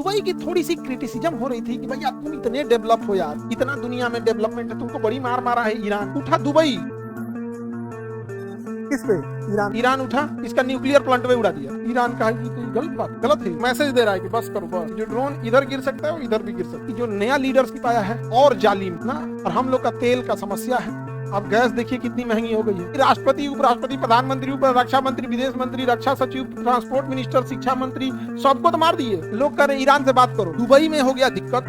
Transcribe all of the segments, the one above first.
Dubai की थोड़ी सी criticism हो रही थी कि भैया तुम इतने डेवलप हो यार, इतना दुनिया में डेवलपमेंट है, तुमको बड़ी मार मारा है ईरान। उठा दुबई किस पे? ईरान उठा, इसका न्यूक्लियर प्लांट पे उड़ा दिया। ईरान का ये तो गलत बात, गलत है। मैसेज दे रहा है कि बस करो बस, जो ड्रोन इधर गिर सकता है वो इधर भी गिर सकता है। जो नया लीडरशिप आया है और जालिम ना, और हम लोग का तेल का समस्या है। अब गैस देखिए कितनी महंगी हो गई है। राष्ट्रपति, उपराष्ट्रपति, प्रधानमंत्री, रक्षा मंत्री, विदेश मंत्री, रक्षा सचिव, ट्रांसपोर्ट मिनिस्टर, शिक्षा मंत्री, सबको तो मार दिए। लोग कह रहे ईरान से बात करो। दुबई में हो गया दिक्कत।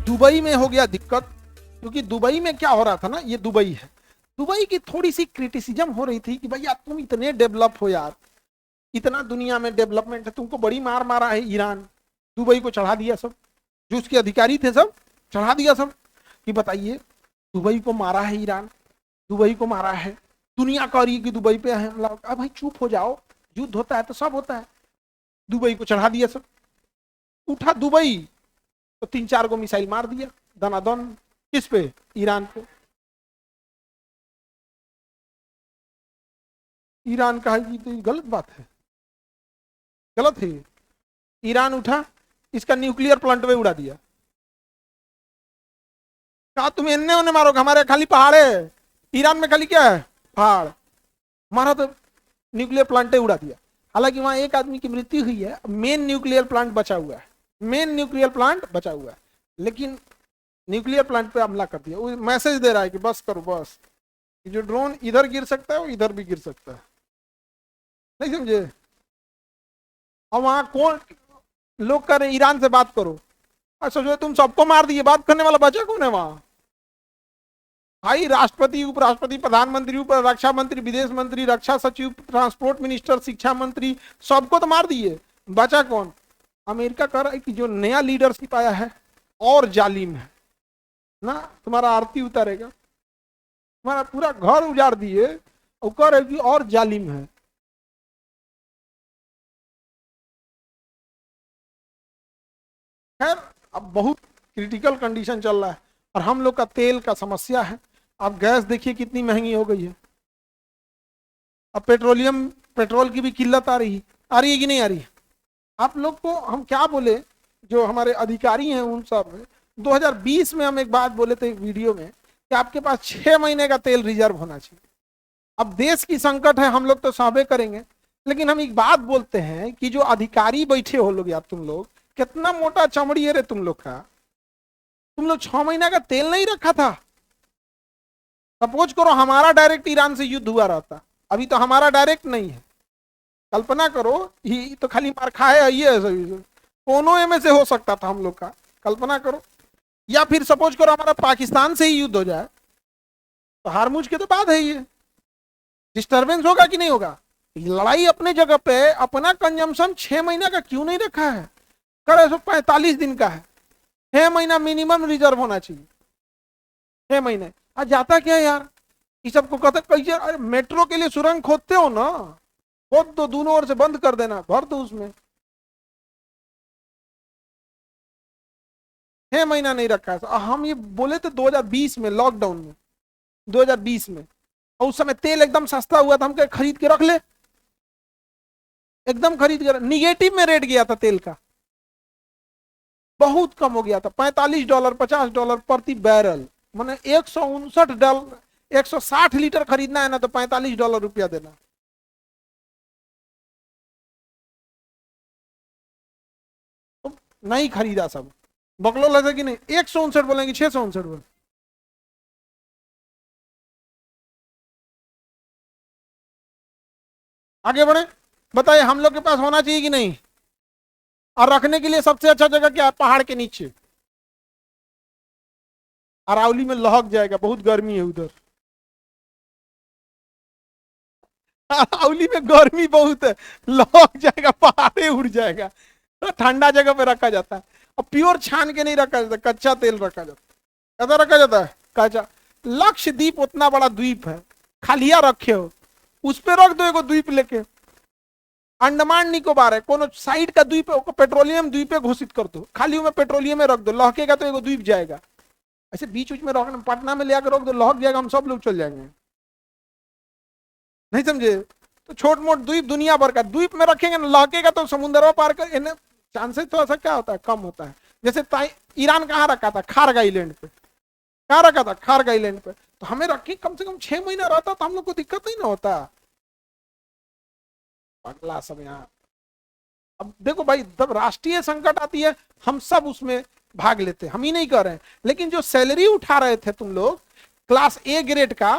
दुबई में हो गया दिक्कत क्योंकि दुबई में क्या हो रहा था ना, ये दुबई है, दुबई की थोड़ी सी क्रिटिसिज्म हो रही थी कि भैया तुम इतने डेवलप हो यार, इतना दुनिया में डेवलपमेंट है, तुमको बड़ी मार मारा है ईरान। दुबई को चढ़ा दिया सब, जो उसके अधिकारी थे सब चढ़ा दिया सब कि बताइए दुबई को मारा है ईरान, दुबई को मारा है, दुनिया कह रही है कि दुबई पे है हमला। अब भाई चुप हो जाओ, युद्ध होता है तो सब होता है। दुबई को चढ़ा दिया सब। उठा दुबई तो 3-4 को मिसाइल मार दिया दनादन। किस पे? ईरान को। ईरान का है तो गलत बात है, गलत है। ईरान उठा, इसका न्यूक्लियर प्लांट पे उड़ा दिया। कहा तुम इन्ने उन्हें मारोगे, हमारे खाली पहाड़ है, ईरान में खाली क्या है? पहाड़। मारा तो न्यूक्लियर प्लांट उड़ा दिया। हालांकि वहां एक आदमी की मृत्यु हुई है, मेन न्यूक्लियर प्लांट बचा हुआ है, मेन न्यूक्लियर प्लांट बचा हुआ है, लेकिन न्यूक्लियर प्लांट पे हमला कर दिया। वो मैसेज दे रहा है कि बस करो बस, जो ड्रोन इधर गिर सकता है वो इधर भी गिर सकता है। नहीं समझे? और वहां कौन लोग कह रहे हैं ईरान से बात करो। अच्छा जो तुम सबको मार दिए, बात करने वाला बचा कौन है वहां? भाई राष्ट्रपति, उपराष्ट्रपति, प्रधानमंत्री, रक्षा मंत्री, विदेश मंत्री, रक्षा सचिव, ट्रांसपोर्ट मिनिस्टर, शिक्षा मंत्री, सबको तो मार दिए, बचा कौन? अमेरिका कह रहा है कि जो नया लीडरशिप आया है और जालिम है ना, तुम्हारा आरती उतारेगा, तुम्हारा पूरा घर उजाड़ दिए और कह रहे कि और जालिम है। खैर अब बहुत क्रिटिकल कंडीशन चल रहा है और हम लोग का तेल का समस्या है। अब गैस देखिए कितनी महंगी हो गई है। अब पेट्रोल की भी किल्लत आ रही है कि नहीं आ रही है? आप लोग को हम क्या बोले, जो हमारे अधिकारी हैं उन सब में 2020 में हम एक बात बोले थे एक वीडियो में कि आपके पास 6 महीने का तेल रिजर्व होना चाहिए। अब देश की संकट है, हम लोग तो साबे करेंगे, लेकिन हम एक बात बोलते हैं कि जो अधिकारी बैठे हो लोग यार, तुम लोग कितना मोटा चमड़ी है रे तुम लोग का। तुम लोग 6 महीना का तेल नहीं रखा था। सपोज करो हमारा डायरेक्ट ईरान से युद्ध हुआ रहता, अभी तो हमारा डायरेक्ट नहीं है, कल्पना करो, ही तो खाली मार खाए ये कोनों में से हो सकता था हम लोग का, कल्पना करो। या फिर सपोज करो हमारा पाकिस्तान से ही युद्ध हो जाए, तो हारमुज के तो बाद है, ये डिस्टर्बेंस होगा कि नहीं होगा? लड़ाई अपने जगह पे, अपना कंजम्पशन 6 महीना का क्यों नहीं रखा है? करे 45 दिन का है, 6 महीना मिनिमम रिजर्व होना चाहिए। 6 महीने आज जाता क्या यार, ये सबको कहते कैसे? अरे मेट्रो के लिए सुरंग खोदते हो ना, खोद दो, दोनों ओर से बंद कर देना, भर दो उसमें। 6 महीना नहीं रखा है। हम ये बोले थे 2020 में, लॉकडाउन में 2020 में, और उस समय तेल एकदम सस्ता हुआ था, हम कहे खरीद के रख ले, एकदम खरीद के। निगेटिव में रेट गया था तेल का, बहुत कम हो गया था, $45 $50 प्रति बैरल, मैंने $159, 160 लीटर खरीदना है ना तो $45 रुपया देना। तो नहीं खरीदा सब, बकलो लगे कि नहीं, 159 बोलेंगे, 659 बोले। आगे बढ़े, बताइए हम लोग के पास होना चाहिए कि नहीं? और रखने के लिए सबसे अच्छा जगह क्या है? पहाड़ के नीचे। अरावली में लहक जाएगा, बहुत गर्मी है उधर। अरावली में गर्मी बहुत है, लहक जाएगा, पहाड़े उड़ जाएगा। तो ठंडा जगह पे रखा जाता है, और प्योर छान के नहीं रखा जाता, कच्चा तेल रखा जाता है। कैसा रखा जाता है? कच्चा। लक्षद्वीप उतना बड़ा द्वीप है, खालिया रखे हो, उस पे रख दो एगो द्वीप लेके। अंडमान निकोबार है, कोनो साइड का द्वीप है, पेट्रोलियम द्वीप घोषित कर दो, खाली में पेट्रोलियम में रख दो, लहकेगा तो एगो द्वीप जाएगा। ऐसे बीच बीच में रखना, पटना में ले आकर रख दो, लहक जाएगा, हम सब लोग चल जाएंगे। नहीं समझे? तो छोट मोट द्वीप दुनिया भर का द्वीप में रखेंगे ना, लौकेगा तो समुद्र पार कर, चांसेस थोड़ा सा क्या होता है, कम होता है। जैसे ईरान कहाँ रखा था, खारग आइलैंड पे, कहाँ रखा था, खारग आइलैंड पे। तो हमें रखे कम से कम 6 महीना रहता तो हम लोग को दिक्कत नहीं ना होता। अगला सब यहाँ, अब देखो भाई, जब राष्ट्रीय संकट आती है हम सब उसमें भाग लेते हैं, हम ही नहीं कर रहे हैं। लेकिन जो सैलरी उठा रहे थे तुम लोग क्लास ए ग्रेड का,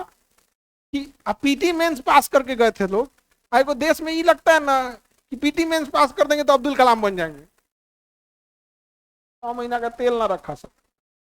कि पीटी मेंस पास करके गए थे लोग, आए को देश में ये लगता है ना कि पीटी मेंस पास कर देंगे तो अब्दुल कलाम बन जाएंगे। 9 महीना का तेल ना रखा सब।